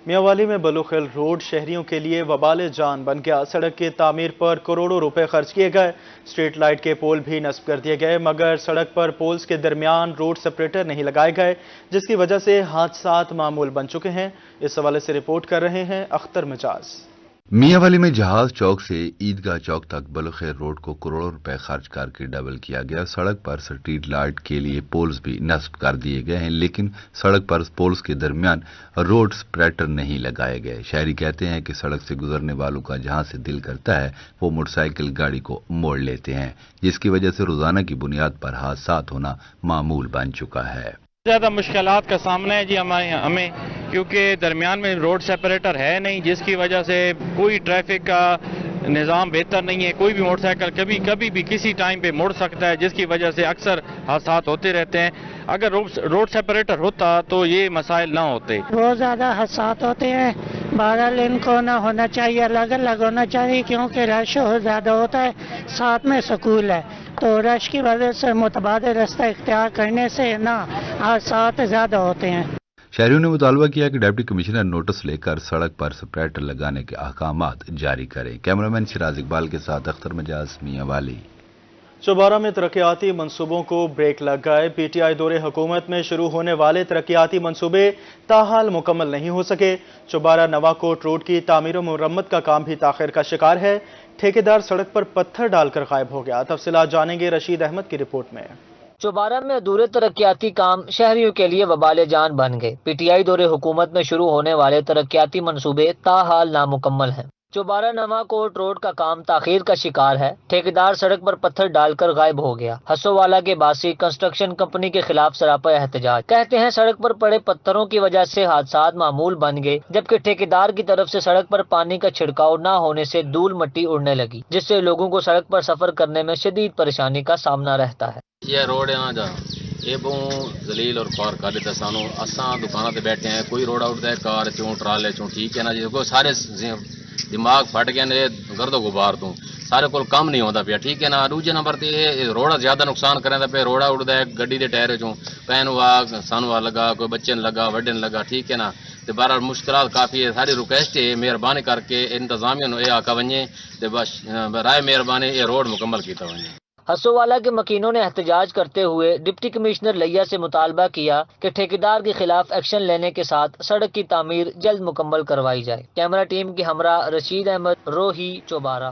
میاوالی میں بلوخیل روڈ شہریوں کے لیے وبال جان بن گیا۔ سڑک کی تعمیر پر کروڑوں روپے خرچ کیے گئے، اسٹریٹ لائٹ کے پول بھی نصب کر دیے گئے، مگر سڑک پر پولز کے درمیان روڈ سپریٹر نہیں لگائے گئے، جس کی وجہ سے حادثات معمول بن چکے ہیں۔ اس حوالے سے رپورٹ کر رہے ہیں اختر مجاز۔ میاوالی میں جہاز چوک سے عیدگاہ چوک تک بلوخیر روڈ کو کروڑوں روپے خرچ کر کے ڈبل کیا گیا۔ سڑک پر سٹریٹ لائٹ کے لیے پولز بھی نصب کر دیے گئے ہیں، لیکن سڑک پر پولز کے درمیان روڈ سپریٹر نہیں لگائے گئے۔ شہری کہتے ہیں کہ سڑک سے گزرنے والوں کا جہاں سے دل کرتا ہے وہ موٹر سائیکل گاڑی کو موڑ لیتے ہیں، جس کی وجہ سے روزانہ کی بنیاد پر حادثات ہونا معمول بن چکا ہے۔ زیادہ مشکلات کا سامنا ہے جی ہمیں، کیونکہ درمیان میں روڈ سیپریٹر ہے نہیں، جس کی وجہ سے کوئی ٹریفک کا نظام بہتر نہیں ہے۔ کوئی بھی موٹر سائیکل کبھی بھی کسی ٹائم پہ مڑ سکتا ہے، جس کی وجہ سے اکثر حادثات ہوتے رہتے ہیں۔ اگر روڈ سیپریٹر ہوتا تو یہ مسائل نہ ہوتے۔ بہت زیادہ حادثات ہوتے ہیں، بہرحال ان کو نہ ہونا چاہیے، الگ الگ ہونا چاہیے، کیونکہ رش زیادہ ہوتا ہے، ساتھ میں سکول ہے، تو رش کی وجہ سے متبادل رستہ اختیار کرنے سے نہ حادثات زیادہ ہوتے ہیں۔ شہریوں نے مطالبہ کیا کہ ڈپٹی کمشنر نوٹس لے کر سڑک پر سپریٹر لگانے کے احکامات جاری کریں۔ کیمرامین شراز اقبال کے ساتھ اختر مجاز، میاوالی۔ چوبارہ میں ترقیاتی منصوبوں کو بریک لگ گئے۔ پی ٹی آئی دور حکومت میں شروع ہونے والے ترقیاتی منصوبے تاحال مکمل نہیں ہو سکے۔ چوبارہ نواکوٹ روڈ کی تعمیر و مرمت کا کام بھی تاخیر کا شکار ہے۔ ٹھیکیدار سڑک پر پتھر ڈال کر غائب ہو گیا۔ تفصیلات جانیں گے رشید احمد کی رپورٹ میں۔ چوبارہ میں ادھورے ترقیاتی کام شہریوں کے لیے وبال جان بن گئے۔ پی ٹی آئی دور حکومت میں شروع ہونے والے ترقیاتی منصوبے تاحال نامکمل ہیں۔ چوبارہ نواں کوٹ روڈ کا کام تاخیر کا شکار ہے۔ ٹھیکیدار سڑک پر پتھر ڈال کر غائب ہو گیا۔ ہسوالہ کے باسی کنسٹرکشن کمپنی کے خلاف سراپا احتجاج، کہتے ہیں سڑک پر پڑے پتھروں کی وجہ سے حادثات معمول بن گئے، جبکہ ٹھیکیدار کی طرف سے سڑک پر پانی کا چھڑکاؤ نہ ہونے سے دھول مٹی اڑنے لگی، جس سے لوگوں کو سڑک پر سفر کرنے میں شدید پریشانی کا سامنا رہتا ہے۔ یہ روڈ یہاں جا یہ بہت ذلیل اور خوار کر دیتا سانو۔ اساں دکانوں تے بیٹھے ہیں، کوئی روڈ اٹھتا ہے کار چوں ٹرالے چوں، ٹھیک ہے نا جی، کوئی سارے دماغ پھٹ گئے نے گرد و غبار تو سارے کول کم نہیں ہوتا پیا، ٹھیک ہے نا۔ دوجے نمبر تے یہ روڈا زیادہ نقصان کریں پہ، روڈا اڑتا ہے گڈی دے ٹائر چوں، پین ہوا سانو لگا، کوئی بچے نے لگا، وڈے نے لگا، ٹھیک ہے نا۔ تے بہرحال مشکلات کافی ہے۔ ساری ریکویسٹ ہے مہربانی کر کے انتظامیہ نو یہ آکھا ونجے تے بس برائے مہربانی یہ روڈ مکمل کیتا ونجے۔ ہسوالہ کے مکینوں نے احتجاج کرتے ہوئے ڈپٹی کمشنر لیا سے مطالبہ کیا کہ ٹھیکیدار کے خلاف ایکشن لینے کے ساتھ سڑک کی تعمیر جلد مکمل کروائی جائے۔ کیمرہ ٹیم کے ہمراہ رشید احمد، روہی، چوبارہ۔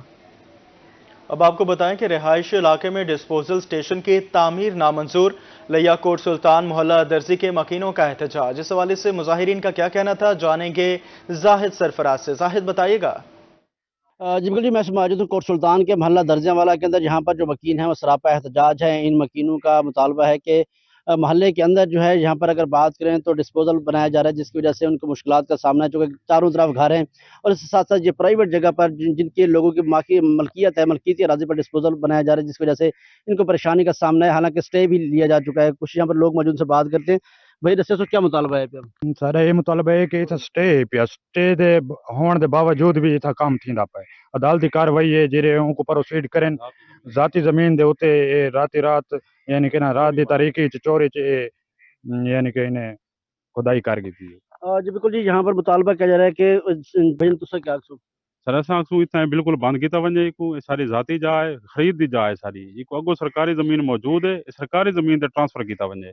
اب آپ کو بتائیں کہ رہائشی علاقے میں ڈسپوزل سٹیشن کی تعمیر نامنظور۔ لیا کوٹ سلطان محلہ درزی کے مکینوں کا احتجاج۔ اس حوالے سے مظاہرین کا کیا کہنا تھا، جانیں گے زاہد سرفراز سے۔ زاہد بتائیے گا۔ جی بالکل، میں موجود ہوں کوٹ سلطان کے محلہ درزیاں والا کے اندر، جہاں پر جو مکین ہیں وہ سراپا احتجاج ہے۔ ان مکینوں کا مطالبہ ہے کہ محلے کے اندر جو ہے یہاں پر اگر بات کریں تو ڈسپوزل بنایا جا رہا ہے، جس کی وجہ سے ان کو مشکلات کا سامنا ہے، چونکہ چاروں طرف گھر ہیں اور اس کے ساتھ ساتھ یہ پرائیویٹ جگہ پر جن کے لوگوں کی ملکیت ہے، ملکیتی اراضی پر ڈسپوزل بنایا جا رہا ہے، جس کی وجہ سے ان کو پریشانی کا سامنا ہے۔ حالانکہ اسٹے بھی لیا جا چکا ہے۔ کچھ یہاں پر لوگ موجود سے بات کرتے ہیں۔ بھائی دسو سو کیا مطالبہ ہے پہ؟ سارا یہ مطالبہ ہے کہ اتنا اسٹے پیا، اسٹے دے ہون دے باوجود بھی اتنا کام تھیندا پے۔ عدالتی کاروائی ہے جڑے ان کو پروسیڈ کریں ذاتی زمین دے اوتے رات یعنی کہ نا رات دی تاریخی چوری یعنی کہ انہیں کھدائی کر گئی تھی۔ جی بالکل، جی یہاں پر مطالبہ کیا جا رہا ہے کہ بھائی تسا کیا سو سر اساں اتنا بالکل بند کیتا ونجے کو ساری ذاتی جائے خرید دی جائے ساری ایک اگو سرکاری زمین موجود ہے، سرکاری زمین تے ٹرانسفر کیتا ونجے۔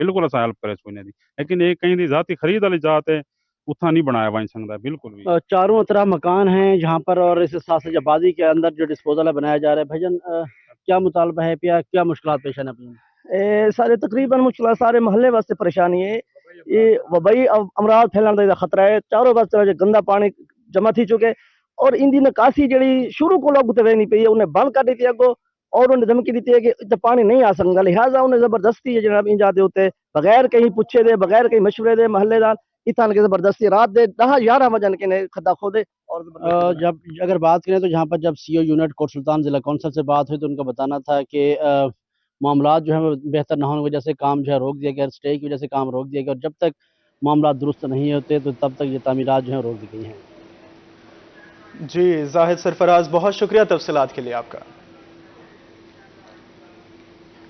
بالکل اساں ہیلپ کرے سوں انہاں دی، لیکن یہ کہیں دی ذاتی خرید والی ذات ہے اتنا نہیں بنایا ون سکتا بالکل بھی۔ چاروں طرح مکان ہیں یہاں پر اور اس ساتھ ساتھ آبادی کے اندر جو ڈسپوزل ہے بنایا جا رہا ہے۔ بھائی جان کیا مطالبہ ہے پیا، کیا مشکلات پیش ہیں؟ سارے تقریباً مشکلات سارے محلے واسطے پریشانی ہے۔ یہ وبائی امراض پھیلنے کا خطرہ ہے۔ چاروں پاس گندا پانی جمع تھی چکے اور ان دی نکاسی جڑی شروع کو لوگ تے نہیں پئی ہے، انہیں بند کر دیتی اگو اور انہیں دھمکی دیتی ہے کہ اتنے پانی نہیں آ سکتا، لہٰذا انہیں زبردستی ہے جناب ان جاتے ہوتے بغیر کہیں پوچھے دے، بغیر کہیں مشورے دے محلے دار اتنا کے زبردستی رات دے 10-11 بجے کے کھدا کھودے۔ اور جب اگر بات کریں تو جہاں پر جب سی او یونٹ کوٹ سلطان ضلع کونسل سے بات ہوئی تو ان کا بتانا تھا کہ معاملات جو ہیں بہتر نہ ہونے کی وجہ سے کام جو ہے روک دیا گیا، اسٹے کی وجہ سے کام روک دیا گیا، اور جب تک معاملات درست نہیں ہوتے تو تب تک یہ تعمیرات جو ہیں روک دی گئی ہیں۔ جی زاہد سرفراز، بہت شکریہ تفصیلات کے لیے آپ کا۔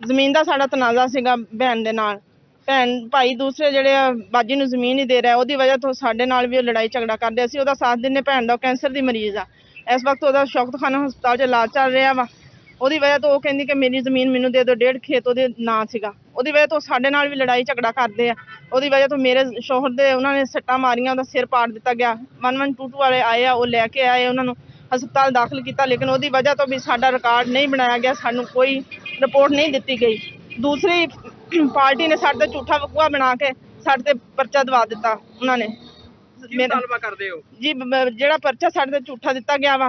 ਜ਼ਮੀਨ ਦਾ ਸਾਡਾ ਤਨਾਜ਼ਾ ਸੀਗਾ ਭੈਣ ਦੇ ਨਾਲ। ਭੈਣ ਭਾਈ ਦੂਸਰੇ ਜਿਹੜੇ ਬਾਜੀ ਨੂੰ ਜ਼ਮੀਨ ਨਹੀਂ ਦੇ ਰਿਹਾ, ਉਹਦੀ ਵਜ੍ਹਾ ਤੋਂ ਸਾਡੇ ਨਾਲ ਵੀ ਲੜਾਈ ਝਗੜਾ ਕਰਦੇ। ਅਸੀਂ ਉਹਦਾ ਸਾਥ ਦਿੰਨੇ। ਭੈਣ ਦਾ ਕੈਂਸਰ ਦੀ ਮਰੀਜ਼ ਆ, ਇਸ ਵਕਤ ਉਹਦਾ ਸ਼ੌਕਤਖਾਨਾ ਹਸਪਤਾਲ 'ਚ ਇਲਾਜ ਚੱਲ ਰਿਹਾ ਵਾ। ਉਹਦੀ ਵਜ੍ਹਾ ਤੋਂ ਉਹ ਕਹਿੰਦੀ ਕਿ ਮੇਰੀ ਜ਼ਮੀਨ ਮੈਨੂੰ ਦੇ ਦਿਓ। 1.5 ਖੇਤ ਉਹਦੇ ਨਾਂ ਸੀਗਾ। ਉਹਦੀ ਵਜ੍ਹਾ ਤੋਂ ਸਾਡੇ ਨਾਲ ਵੀ ਲੜਾਈ ਝਗੜਾ ਕਰਦੇ ਆ। ਉਹਦੀ ਵਜ੍ਹਾ ਤੋਂ ਮੇਰੇ ਸ਼ੋਹਰ ਦੇ ਉਹਨਾਂ ਨੇ ਸੱਟਾਂ ਮਾਰੀਆਂ, ਉਹਦਾ ਸਿਰ ਪਾੜ ਦਿੱਤਾ ਗਿਆ। 1122 ਵਾਲੇ ਆਏ ਆ, ਉਹ ਲੈ ਕੇ ਆਏ, ਉਹਨਾਂ ਨੂੰ ਹਸਪਤਾਲ ਦਾਖਲ ਕੀਤਾ, ਲੇਕਿਨ ਉਹਦੀ ਵਜ੍ਹਾ ਤੋਂ ਵੀ ਸਾਡਾ ਰਿਕਾਰਡ ਨਹੀਂ ਬਣਾਇਆ ਗਿਆ, ਸਾਨੂੰ ਕੋਈ ਰਿਪੋਰਟ ਨਹੀਂ ਦਿੱਤੀ ਗਈ। ਦੂਸਰੀ ਪਾਰਟੀ ਨੇ ਸਾਡੇ ਤੇ ਝੂਠਾ ਵਕੂਆ ਬਣਾ ਕੇ ਸਾਡੇ ਤੇ ਪਰਚਾ ਦਵਾ ਦਿੱਤਾ ਉਹਨਾਂ ਨੇ। ਮੁਤਾਲਬਾ ਕਰਦੇ ਹੋ ਜੀ ਜਿਹੜਾ ਪਰਚਾ ਸਾਡੇ ਤੇ ਝੂਠਾ ਦਿੱਤਾ ਗਿਆ ਵਾ,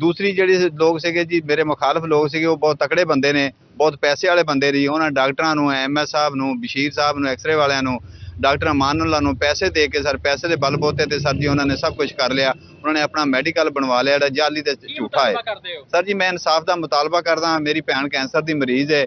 ਦੂਸਰੀ ਜਿਹੜੇ ਲੋਕ ਸੀਗੇ ਜੀ ਮੇਰੇ ਮੁਖਾਲਫ ਲੋਕ ਸੀਗੇ, ਉਹ ਬਹੁਤ ਤਕੜੇ ਬੰਦੇ ਨੇ, ਬਹੁਤ ਪੈਸੇ ਵਾਲੇ ਬੰਦੇ ਨੇ। ਉਹਨਾਂ ਡਾਕਟਰਾਂ ਨੂੰ, MS ਸਾਹਿਬ ਨੂੰ, ਬਸ਼ੀਰ ਸਾਹਿਬ ਨੂੰ, ਐਕਸਰੇ ਵਾਲਿਆਂ ਨੂੰ, ਡਾਕਟਰ ਅਮਾਨੁੱਲਾ ਨੂੰ ਪੈਸੇ ਦੇ ਕੇ ਸਰ, ਪੈਸੇ ਦੇ ਬਲਬੂਤੇ ਤੇ ਸਰ ਜੀ ਉਹਨਾਂ ਨੇ ਸਭ ਕੁਝ ਕਰ ਲਿਆ। ਉਹਨਾਂ ਨੇ ਆਪਣਾ ਮੈਡੀਕਲ ਬਣਵਾ ਲਿਆ ਜਿਹੜਾ ਜਾਲੀ ਤੇ ਝੂਠਾ ਹੈ। ਸਰ ਜੀ ਮੈਂ ਇਨਸਾਫ ਦਾ ਮੁਤਾਲਬਾ ਕਰਦਾ ਹਾਂ। ਮੇਰੀ ਭੈਣ ਕੈਂਸਰ ਦੀ ਮਰੀਜ਼ ਹੈ,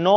9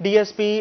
DSP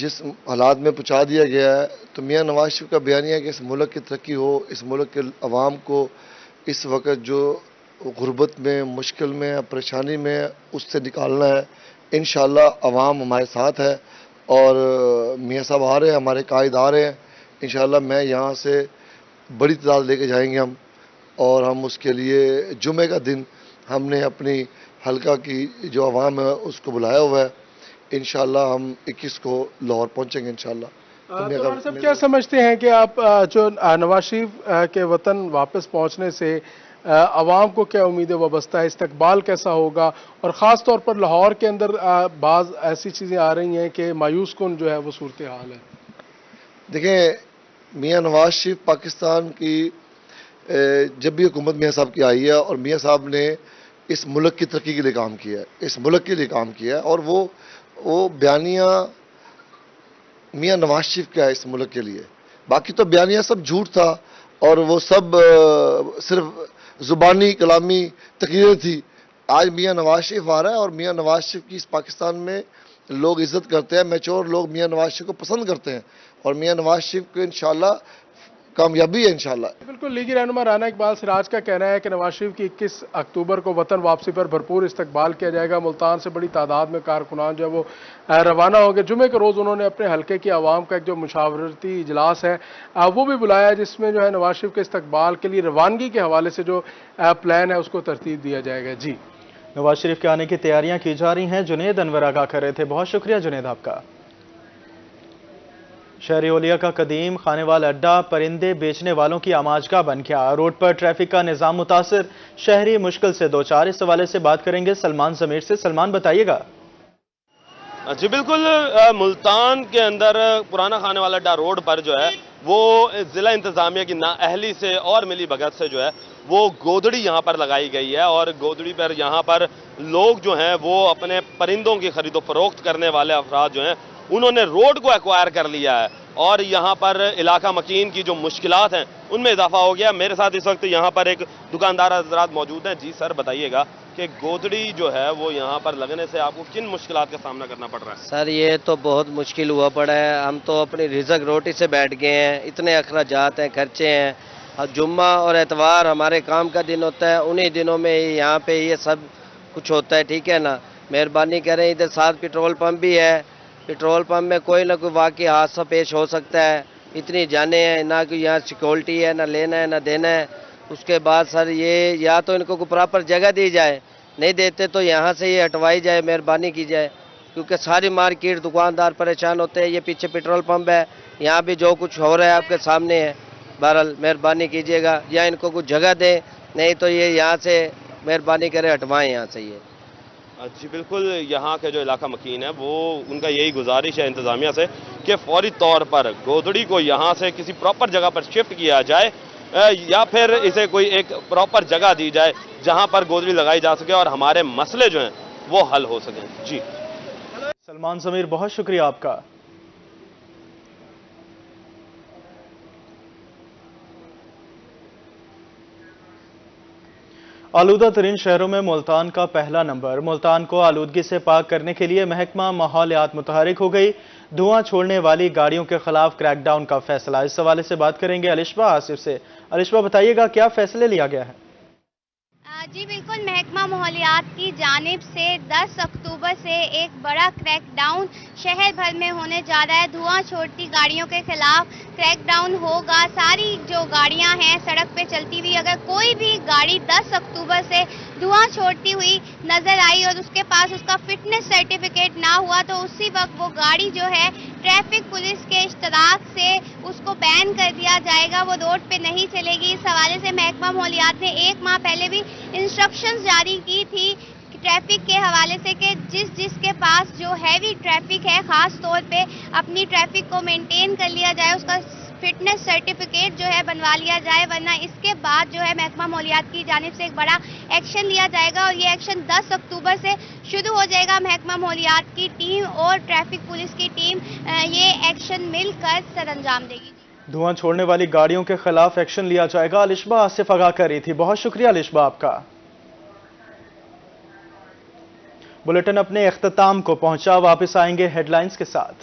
جس حالات میں پہنچا دیا گیا ہے، تو میاں نواز شریف کا بیانیہ ہے کہ اس ملک کی ترقی ہو، اس ملک کے عوام کو اس وقت جو غربت میں، مشکل میں، پریشانی میں، اس سے نکالنا ہے۔ انشاءاللہ عوام ہمارے ساتھ ہے اور میاں صاحب آ رہے ہیں، ہمارے قائد آ رہے ہیں، انشاءاللہ میں یہاں سے بڑی تعداد لے کے جائیں گے ہم، اور ہم اس کے لیے جمعے کا دن ہم نے اپنی حلقہ کی جو عوام ہے اس کو بلایا ہوا ہے۔ انشاءاللہ ہم 21 کو لاہور پہنچیں گے انشاءاللہ۔ تو صاحب کیا سمجھتے ہیں کہ آپ جو نواز شریف کے وطن واپس پہنچنے سے عوام کو کیا امیدیں وابستہ ہے، استقبال کیسا ہوگا، اور خاص طور پر لاہور کے اندر بعض ایسی چیزیں آ رہی ہیں کہ مایوس کن جو ہے وہ صورتحال ہے؟ دیکھیں، میاں نواز شریف پاکستان کی جب بھی حکومت میاں صاحب کی آئی ہے اور میاں صاحب نے اس ملک کی ترقی کے لیے کام کیا ہے، اس ملک کے لیے کام کیا ہے، اور وہ بیانیہ میاں نواز شریف کا ہے اس ملک کے لیے۔ باقی تو بیانیہ سب جھوٹ تھا اور وہ سب صرف زبانی کلامی تقریریں تھی۔ آج میاں نواز شریف آ رہا ہے اور میاں نواز شریف کی اس پاکستان میں لوگ عزت کرتے ہیں، میچور لوگ میاں نواز شریف کو پسند کرتے ہیں، اور میاں نواز شریف کو انشاءاللہ کامیابی ہے انشاءاللہ۔ بالکل، لیگی رہنما رانا اقبال سراج کا کہنا ہے کہ نواز شریف کی 21 اکتوبر کو وطن واپسی پر بھرپور استقبال کیا جائے گا۔ ملتان سے بڑی تعداد میں کارکنان جو ہے وہ روانہ ہوں گے۔ جمعے کے روز انہوں نے اپنے حلقے کی عوام کا ایک جو مشاورتی اجلاس ہے وہ بھی بلایا ہے، جس میں جو ہے نواز شریف کے استقبال کے لیے روانگی کے حوالے سے جو پلان ہے اس کو ترتیب دیا جائے گا۔ جی، نواز شریف کے آنے کی تیاریاں کی جا رہی ہیں۔ جنید انور آگاہ کر رہے تھے، بہت شکریہ جنید آپ کا۔ شہری اولیا کا قدیم خانے وال اڈا پرندے بیچنے والوں کی آماجگاہ بن گیا، روڈ پر ٹریفک کا نظام متاثر، شہری مشکل سے دوچار۔ اس حوالے سے بات کریں گے سلمان ضمیر سے۔ سلمان بتائیے گا۔ جی بالکل، ملتان کے اندر پرانا خانے والا اڈا روڈ پر جو ہے وہ ضلع انتظامیہ کی نااہلی سے اور ملی بھگت سے جو ہے وہ گودڑی یہاں پر لگائی گئی ہے، اور گودڑی پر یہاں پر لوگ جو ہیں وہ اپنے پرندوں کی خرید و فروخت کرنے والے افراد جو ہیں انہوں نے روڈ کو ایکوائر کر لیا ہے، اور یہاں پر علاقہ مکین کی جو مشکلات ہیں ان میں اضافہ ہو گیا۔ میرے ساتھ اس وقت یہاں پر ایک دکاندار حضرات موجود ہیں۔ جی سر، بتائیے گا کہ گودڑی جو ہے وہ یہاں پر لگنے سے آپ کو کن مشکلات کا سامنا کرنا پڑ رہا ہے؟ سر یہ تو بہت مشکل ہوا پڑا ہے، ہم تو اپنی رزق روٹی سے بیٹھ گئے ہیں، اتنے اخراجات ہیں، خرچے ہیں، اور جمعہ اور اتوار ہمارے کام کا دن ہوتا ہے، انہی دنوں میں یہاں پہ یہ سب کچھ ہوتا ہے، ٹھیک ہے نا۔ مہربانی کریں، ادھر ساتھ پیٹرول پمپ بھی ہے، پیٹرول پمپ میں کوئی نہ کوئی واقعی حادثہ پیش ہو سکتا ہے، اتنی جانیں ہیں، نہ کوئی یہاں سیکورٹی ہے، نہ لینا ہے نہ دینا ہے۔ اس کے بعد سر یہ یا تو ان کو کوئی پراپر جگہ دی جائے، نہیں دیتے تو یہاں سے یہ ہٹوائی جائے، مہربانی کی جائے، کیونکہ ساری مارکیٹ دکاندار پریشان ہوتے ہیں۔ یہ پیچھے پیٹرول پمپ ہے، یہاں بھی جو کچھ ہو رہا ہے آپ کے سامنے ہے۔ بہرحال مہربانی کیجیے گا، یا ان کو کچھ جگہ دیں، نہیں تو یہ یہاں سے مہربانی کرے ہٹوائیں یہاں سے یہ۔ جی بالکل، یہاں کے جو علاقہ مکین ہے وہ ان کا یہی گزارش ہے انتظامیہ سے کہ فوری طور پر گودڑی کو یہاں سے کسی پراپر جگہ پر شفٹ کیا جائے، یا پھر اسے کوئی ایک پراپر جگہ دی جائے جہاں پر گودڑی لگائی جا سکے اور ہمارے مسئلے جو ہیں وہ حل ہو سکیں۔ جی سلمان ضمیر، بہت شکریہ آپ کا۔ آلودہ ترین شہروں میں ملتان کا پہلا نمبر۔ ملتان کو آلودگی سے پاک کرنے کے لیے محکمہ ماحولیات متحرک ہو گئی، دھواں چھوڑنے والی گاڑیوں کے خلاف کریک ڈاؤن کا فیصلہ۔ اس حوالے سے بات کریں گے الشبہ آصف سے۔ الشبہ بتائیے گا کیا فیصلے لیا گیا ہے؟ جی بالکل، محکمہ ماحولیات کی جانب سے 10 اکتوبر سے ایک بڑا کریک ڈاؤن شہر بھر میں ہونے جا رہا ہے۔ دھواں چھوڑتی گاڑیوں کے خلاف کریک ڈاؤن ہوگا۔ ساری جو گاڑیاں ہیں سڑک پہ چلتی ہوئی، اگر کوئی بھی گاڑی 10 اکتوبر سے دھواں چھوڑتی ہوئی نظر آئی اور اس کے پاس اس کا فٹنس سرٹیفکیٹ نہ ہوا تو اسی وقت وہ گاڑی جو ہے ٹریفک پولیس کے اشتراک سے اس کو بین کر دیا جائے گا، وہ روڈ پہ نہیں چلے گی۔ اس حوالے سے محکمہ ماحولیات نے 1 ماہ پہلے بھی انسٹرکشنز جاری کی تھی ٹریفک کے حوالے سے کہ جس کے پاس جو ہیوی ٹریفک ہے خاص طور پہ اپنی ٹریفک کو مینٹین کر لیا جائے، اس کا فٹنس سرٹیفکیٹ جو ہے بنوا لیا جائے، ورنہ اس کے بعد جو ہے محکمہ ماحولیات کی جانب سے ایک بڑا ایکشن لیا جائے گا، اور یہ ایکشن 10 اکتوبر سے شروع ہو جائے گا۔ محکمہ ماحولیات کی ٹیم اور ٹریفک پولیس کی ٹیم یہ ایکشن مل کر سر انجام دے گی۔ دھواں چھوڑنے والی گاڑیوں کے خلاف ایکشن لیا جائے گا۔ الشبہ آصف آگاہ کر رہی تھی، بہت شکریہ الشبہ آپ کا۔ بلیٹن اپنے اختتام کو پہنچا، واپس آئیں گے ہیڈ لائنز کے ساتھ۔